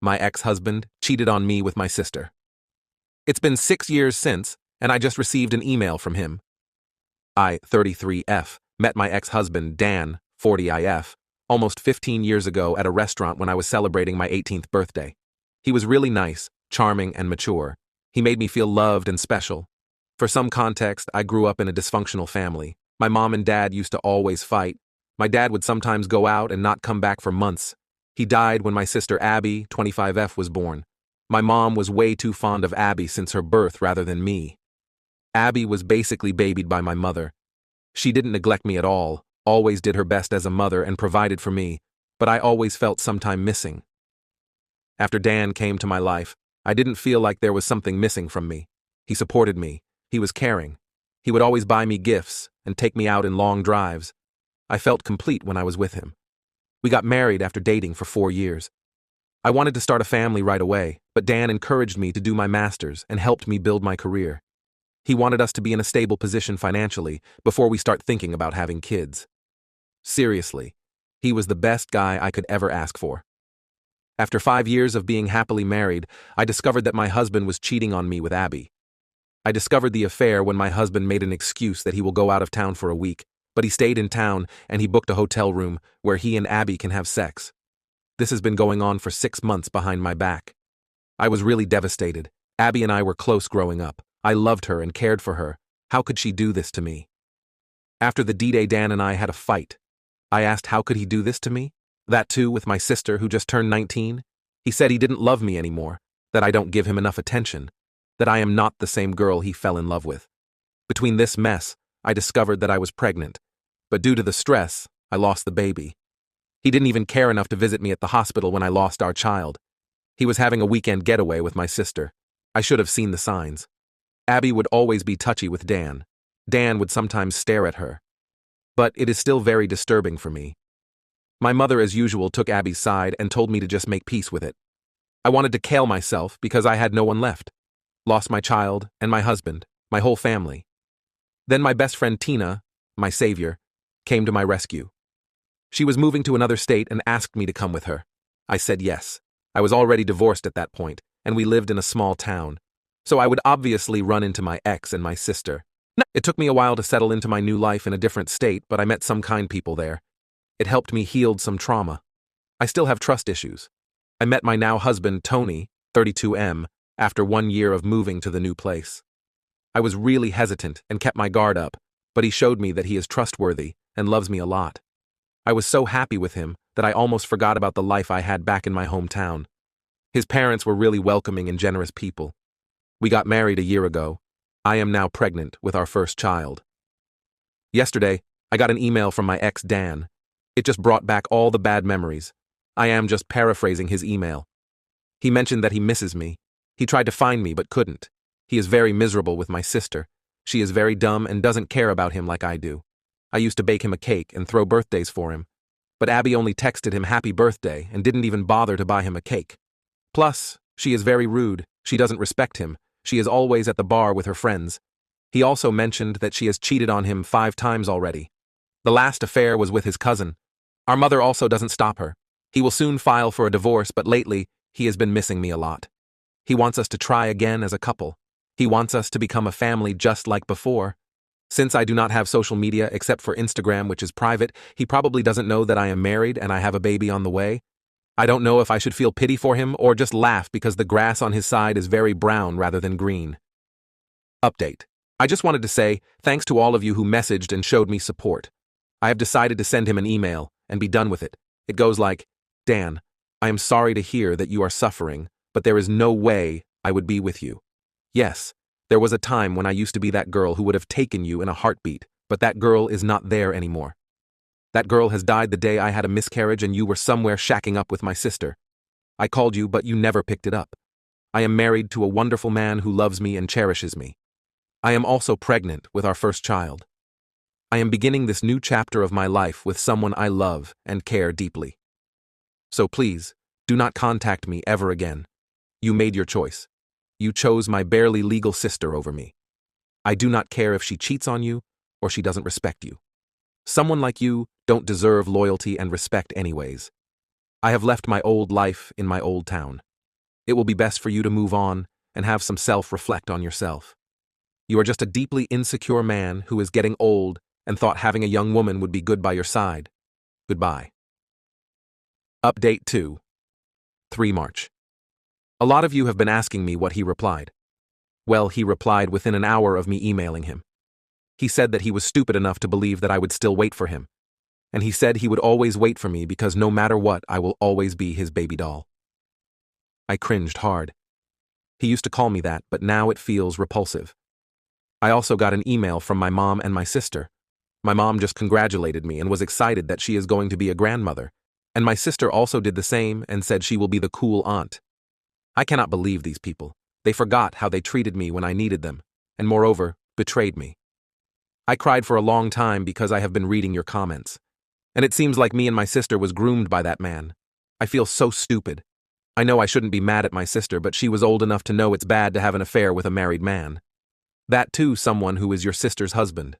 My ex-husband cheated on me with my sister. It's been 6 years since, and I just received an email from him. I, 33F, met my ex-husband, Dan, 40IF, almost 15 years ago at a restaurant when I was celebrating my 18th birthday. He was really nice, charming, and mature. He made me feel loved and special. For some context, I grew up in a dysfunctional family. My mom and dad used to always fight. My dad would sometimes go out and not come back for months. He died when my sister Abby, 25F, was born. My mom was way too fond of Abby since her birth rather than me. Abby was basically babied by my mother. She didn't neglect me at all, always did her best as a mother and provided for me, but I always felt sometime missing. After Dan came to my life, I didn't feel like there was something missing from me. He supported me. He was caring. He would always buy me gifts and take me out in long drives. I felt complete when I was with him. We got married after dating for 4 years. I wanted to start a family right away, but Dan encouraged me to do my master's and helped me build my career. He wanted us to be in a stable position financially before we start thinking about having kids. Seriously, he was the best guy I could ever ask for. After 5 years of being happily married, I discovered that my husband was cheating on me with Abby. I discovered the affair when my husband made an excuse that he will go out of town for a week, but he stayed in town and he booked a hotel room where he and Abby can have sex. This has been going on for 6 months behind my back. I was really devastated. Abby and I were close growing up. I loved her and cared for her. How could she do this to me? After the D-Day, Dan and I had a fight. I asked how could he do this to me? That too with my sister who just turned 19? He said he didn't love me anymore, that I don't give him enough attention, that I am not the same girl he fell in love with. Between this mess, I discovered that I was pregnant, but due to the stress, I lost the baby. He didn't even care enough to visit me at the hospital when I lost our child. He was having a weekend getaway with my sister. I should have seen the signs. Abby would always be touchy with Dan. Dan would sometimes stare at her. But it is still very disturbing for me. My mother, as usual, took Abby's side and told me to just make peace with it. I wanted to kill myself because I had no one left. Lost my child and my husband, my whole family. Then my best friend Tina, my savior, came to my rescue. She was moving to another state and asked me to come with her. I said yes. I was already divorced at that point, and we lived in a small town. So I would obviously run into my ex and my sister. It took me a while to settle into my new life in a different state, but I met some kind people there. It helped me heal some trauma. I still have trust issues. I met my now husband, Tony, 32M, after 1 year of moving to the new place. I was really hesitant and kept my guard up, but he showed me that he is trustworthy and loves me a lot. I was so happy with him that I almost forgot about the life I had back in my hometown. His parents were really welcoming and generous people. We got married a year ago. I am now pregnant with our first child. Yesterday, I got an email from my ex, Dan. It just brought back all the bad memories. I am just paraphrasing his email. He mentioned that he misses me. He tried to find me but couldn't. He is very miserable with my sister. She is very dumb and doesn't care about him like I do. I used to bake him a cake and throw birthdays for him. But Abby only texted him happy birthday and didn't even bother to buy him a cake. Plus, she is very rude. She doesn't respect him. She is always at the bar with her friends. He also mentioned that she has cheated on him 5 times already. The last affair was with his cousin. Our mother also doesn't stop her. He will soon file for a divorce, but lately, he has been missing me a lot. He wants us to try again as a couple. He wants us to become a family just like before. Since I do not have social media except for Instagram, which is private, he probably doesn't know that I am married and I have a baby on the way. I don't know if I should feel pity for him or just laugh because the grass on his side is very brown rather than green. Update. I just wanted to say thanks to all of you who messaged and showed me support. I have decided to send him an email and be done with it. It goes like, Dan, I am sorry to hear that you are suffering, but there is no way I would be with you. Yes, there was a time when I used to be that girl who would have taken you in a heartbeat, but that girl is not there anymore. That girl has died the day I had a miscarriage and you were somewhere shacking up with my sister. I called you, but you never picked it up. I am married to a wonderful man who loves me and cherishes me. I am also pregnant with our first child. I am beginning this new chapter of my life with someone I love and care deeply. So please, do not contact me ever again. You made your choice. You chose my barely legal sister over me. I do not care if she cheats on you or she doesn't respect you. Someone like you don't deserve loyalty and respect anyways. I have left my old life in my old town. It will be best for you to move on and have some self-reflect on yourself. You are just a deeply insecure man who is getting old and thought having a young woman would be good by your side. Goodbye. Update 2. 3 March. A lot of you have been asking me what he replied. Well, he replied within an hour of me emailing him. He said that he was stupid enough to believe that I would still wait for him. And he said he would always wait for me because no matter what, I will always be his baby doll. I cringed hard. He used to call me that, but now it feels repulsive. I also got an email from my mom and my sister. My mom just congratulated me and was excited that she is going to be a grandmother, and my sister also did the same and said she will be the cool aunt. I cannot believe these people. They forgot how they treated me when I needed them, and moreover, betrayed me. I cried for a long time because I have been reading your comments, and it seems like me and my sister was groomed by that man. I feel so stupid. I know I shouldn't be mad at my sister, but she was old enough to know it's bad to have an affair with a married man. That too, someone who is your sister's husband.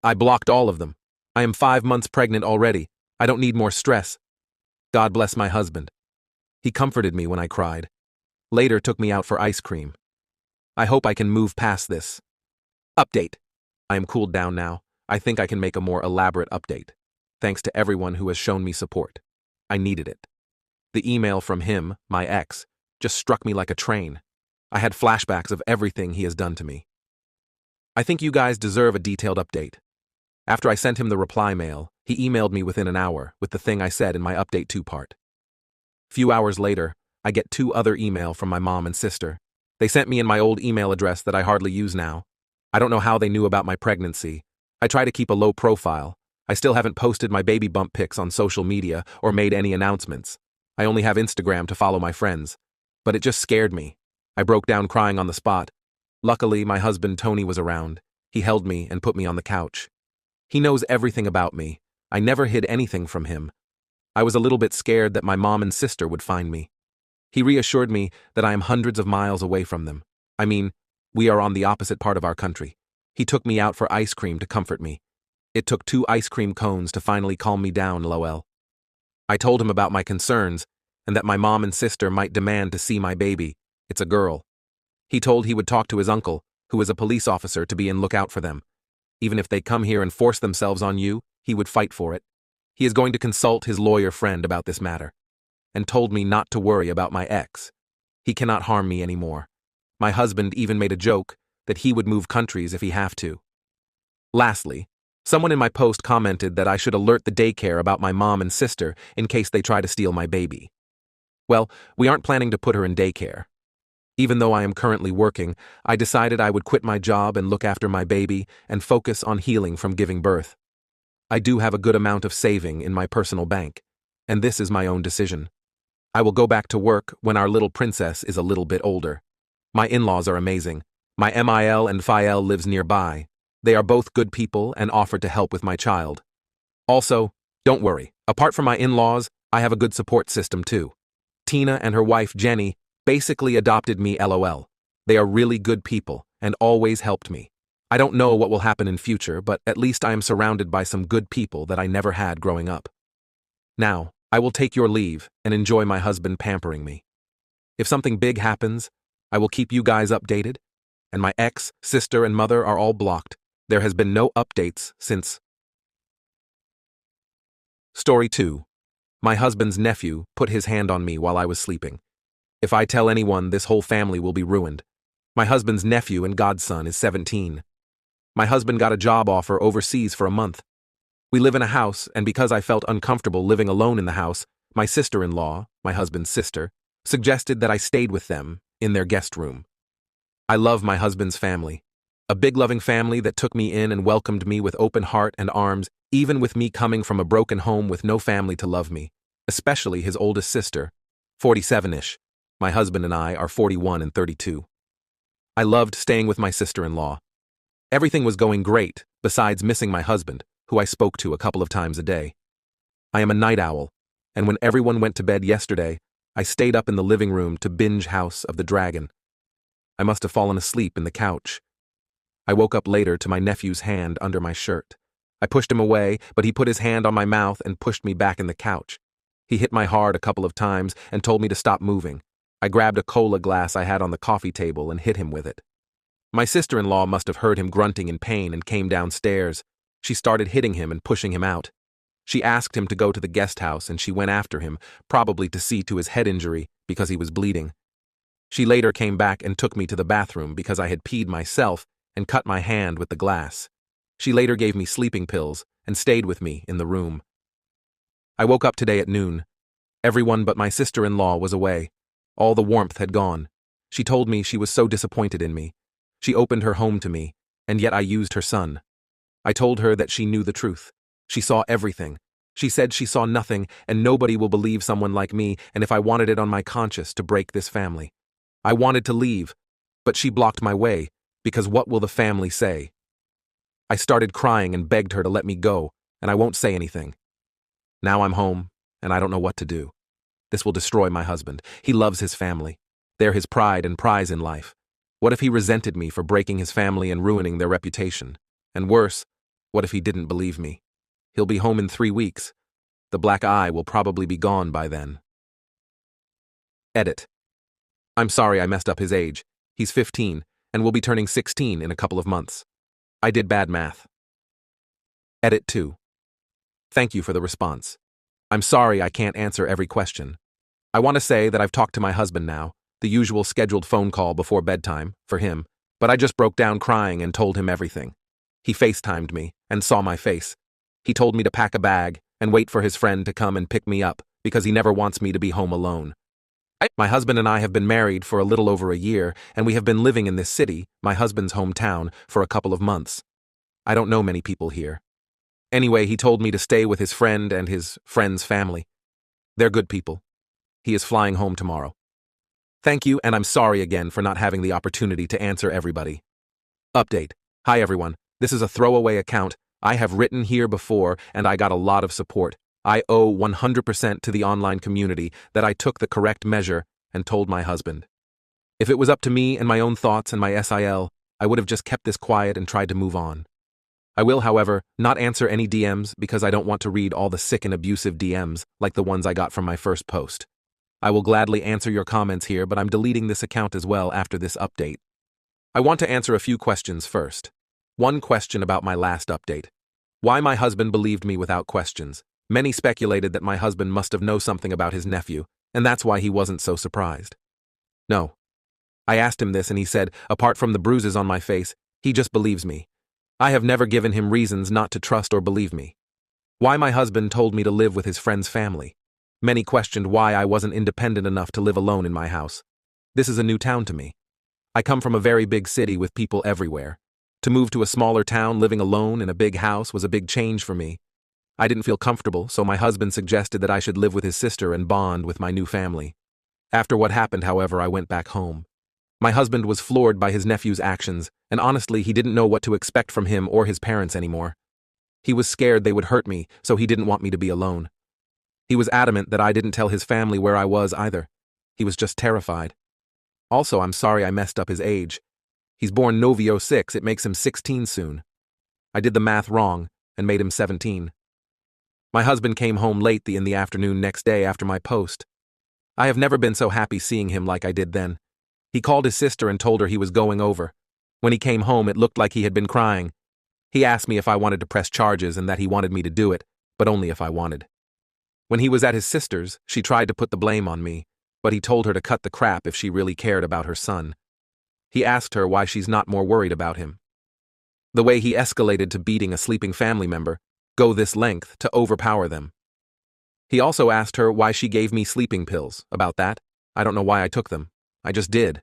I blocked all of them. I am 5 months pregnant already. I don't need more stress. God bless my husband. He comforted me when I cried. Later took me out for ice cream. I hope I can move past this. Update. I am cooled down now. I think I can make a more elaborate update. Thanks to everyone who has shown me support. I needed it. The email from him, my ex, just struck me like a train. I had flashbacks of everything he has done to me. I think you guys deserve a detailed update. After I sent him the reply mail, he emailed me within an hour with the thing I said in my update 2 part. Few hours later, I get 2 other email from my mom and sister. They sent me in my old email address that I hardly use now. I don't know how they knew about my pregnancy. I try to keep a low profile. I still haven't posted my baby bump pics on social media or made any announcements. I only have Instagram to follow my friends. But it just scared me. I broke down crying on the spot. Luckily, my husband Tony was around. He held me and put me on the couch. He knows everything about me. I never hid anything from him. I was a little bit scared that my mom and sister would find me. He reassured me that I am hundreds of miles away from them. I mean, we are on the opposite part of our country. He took me out for ice cream to comfort me. It took 2 ice cream cones to finally calm me down, lol. I told him about my concerns and that my mom and sister might demand to see my baby. It's a girl. He told he would talk to his uncle, who is a police officer, to be in lookout for them. Even if they come here and force themselves on you, he would fight for it. He is going to consult his lawyer friend about this matter, and told me not to worry about my ex. He cannot harm me anymore. My husband even made a joke that he would move countries if he have to. Lastly, someone in my post commented that I should alert the daycare about my mom and sister in case they try to steal my baby. Well, we aren't planning to put her in daycare. Even though I am currently working, I decided I would quit my job and look after my baby and focus on healing from giving birth. I do have a good amount of saving in my personal bank, and this is my own decision. I will go back to work when our little princess is a little bit older. My in-laws are amazing. My MIL and FIL lives nearby. They are both good people and offered to help with my child. Also, don't worry, apart from my in-laws, I have a good support system too. Tina and her wife Jenny basically adopted me, lol. They are really good people and always helped me. I don't know what will happen in future, but at least I am surrounded by some good people that I never had growing up. Now, I will take your leave and enjoy my husband pampering me. If something big happens, I will keep you guys updated, and my ex, sister, and mother are all blocked. There has been no updates since. Story 2. My husband's nephew put his hand on me while I was sleeping. If I tell anyone, this whole family will be ruined. My husband's nephew and godson is 17. My husband got a job offer overseas for a month. We live in a house, and because I felt uncomfortable living alone in the house, my sister-in-law, my husband's sister, suggested that I stayed with them in their guest room. I love my husband's family. A big loving family that took me in and welcomed me with open heart and arms, even with me coming from a broken home with no family to love me, especially his oldest sister, 47-ish. My husband and I are 41 and 32. I loved staying with my sister-in-law. Everything was going great, besides missing my husband, who I spoke to a couple of times a day. I am a night owl, and when everyone went to bed yesterday, I stayed up in the living room to binge House of the Dragon. I must have fallen asleep in the couch. I woke up later to my nephew's hand under my shirt. I pushed him away, but he put his hand on my mouth and pushed me back in the couch. He hit my hard a couple of times and told me to stop moving. I grabbed a cola glass I had on the coffee table and hit him with it. My sister-in-law must have heard him grunting in pain and came downstairs. She started hitting him and pushing him out. She asked him to go to the guest house and she went after him, probably to see to his head injury because he was bleeding. She later came back and took me to the bathroom because I had peed myself and cut my hand with the glass. She later gave me sleeping pills and stayed with me in the room. I woke up today at noon. Everyone but my sister-in-law was away. All the warmth had gone. She told me she was so disappointed in me. She opened her home to me, and yet I used her son. I told her that she knew the truth. She saw everything. She said she saw nothing, and nobody will believe someone like me, and if I wanted it on my conscience to break this family. I wanted to leave, but she blocked my way, because what will the family say? I started crying and begged her to let me go, and I won't say anything. Now I'm home, and I don't know what to do. This will destroy my husband. He loves his family. They're his pride and prize in life. What if he resented me for breaking his family and ruining their reputation? And worse, what if he didn't believe me? He'll be home in 3 weeks. The black eye will probably be gone by then. Edit. I'm sorry I messed up his age. He's 15, and will be turning 16 in a couple of months. I did bad math. Edit 2. Thank you for the response. I'm sorry I can't answer every question. I want to say that I've talked to my husband now, the usual scheduled phone call before bedtime, for him, but I just broke down crying and told him everything. He FaceTimed me and saw my face. He told me to pack a bag and wait for his friend to come and pick me up because he never wants me to be home alone. My husband and I have been married for a little over a year, and we have been living in this city, my husband's hometown, for a couple of months. I don't know many people here. Anyway, he told me to stay with his friend and his friend's family. They're good people. He is flying home tomorrow. Thank you, and I'm sorry again for not having the opportunity to answer everybody. Update. Hi everyone, this is a throwaway account. I have written here before, and I got a lot of support. I owe 100% to the online community that I took the correct measure and told my husband. If it was up to me and my own thoughts and my SIL, I would have just kept this quiet and tried to move on. I will, however, not answer any DMs because I don't want to read all the sick and abusive DMs like the ones I got from my first post. I will gladly answer your comments here, but I'm deleting this account as well after this update. I want to answer a few questions first. One question about my last update. Why my husband believed me without questions. Many speculated that my husband must have known something about his nephew, and that's why he wasn't so surprised. No. I asked him this and he said, apart from the bruises on my face, he just believes me. I have never given him reasons not to trust or believe me. Why my husband told me to live with his friend's family. Many questioned why I wasn't independent enough to live alone in my house. This is a new town to me. I come from a very big city with people everywhere. To move to a smaller town living alone in a big house was a big change for me. I didn't feel comfortable, so my husband suggested that I should live with his sister and bond with my new family. After what happened, however, I went back home. My husband was floored by his nephew's actions, and honestly, he didn't know what to expect from him or his parents anymore. He was scared they would hurt me, so he didn't want me to be alone. He was adamant that I didn't tell his family where I was either. He was just terrified. Also, I'm sorry I messed up his age. He's born Novio 6, it makes him 16 soon. I did the math wrong and made him 17. My husband came home late in the afternoon next day after my post. I have never been so happy seeing him like I did then. He called his sister and told her he was going over. When he came home, it looked like he had been crying. He asked me if I wanted to press charges and that he wanted me to do it, but only if I wanted. When he was at his sister's, she tried to put the blame on me, but he told her to cut the crap if she really cared about her son. He asked her why she's not more worried about him. The way he escalated to beating a sleeping family member, go this length to overpower them. He also asked her why she gave me sleeping pills. About that, I don't know why I took them. I just did.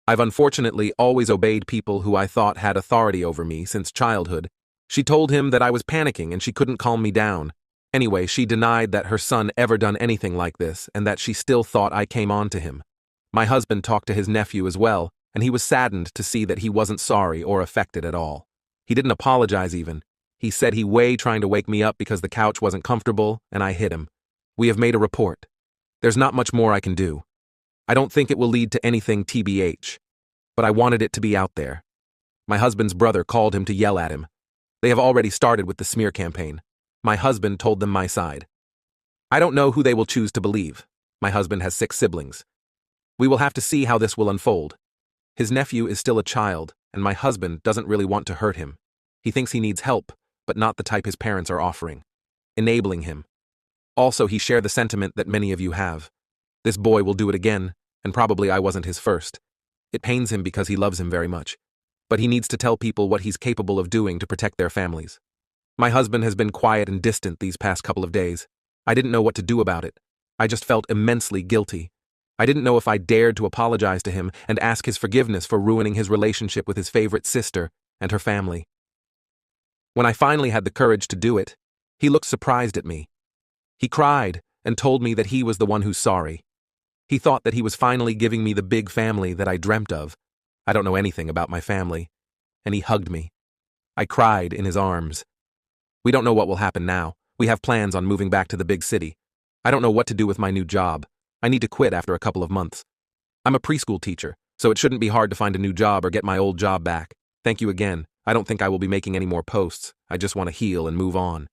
I've unfortunately always obeyed people who I thought had authority over me since childhood. She told him that I was panicking and she couldn't calm me down. Anyway, she denied that her son ever done anything like this and that she still thought I came on to him. My husband talked to his nephew as well, and he was saddened to see that he wasn't sorry or affected at all. He didn't apologize even. He said he was trying to wake me up because the couch wasn't comfortable, and I hit him. We have made a report. There's not much more I can do. I don't think it will lead to anything TBH, but I wanted it to be out there. My husband's brother called him to yell at him. They have already started with the smear campaign. My husband told them my side. I don't know who they will choose to believe. My husband has 6 siblings. We will have to see how this will unfold. His nephew is still a child, and my husband doesn't really want to hurt him. He thinks he needs help, but not the type his parents are offering. Enabling him. Also, he shared the sentiment that many of you have. This boy will do it again, and probably I wasn't his first. It pains him because he loves him very much. But he needs to tell people what he's capable of doing to protect their families. My husband has been quiet and distant these past couple of days. I didn't know what to do about it. I just felt immensely guilty. I didn't know if I dared to apologize to him and ask his forgiveness for ruining his relationship with his favorite sister and her family. When I finally had the courage to do it, he looked surprised at me. He cried and told me that he was the one who's sorry. He thought that he was finally giving me the big family that I dreamt of. I don't know anything about my family. And he hugged me. I cried in his arms. We don't know what will happen now. We have plans on moving back to the big city. I don't know what to do with my new job. I need to quit after a couple of months. I'm a preschool teacher, so it shouldn't be hard to find a new job or get my old job back. Thank you again. I don't think I will be making any more posts. I just want to heal and move on.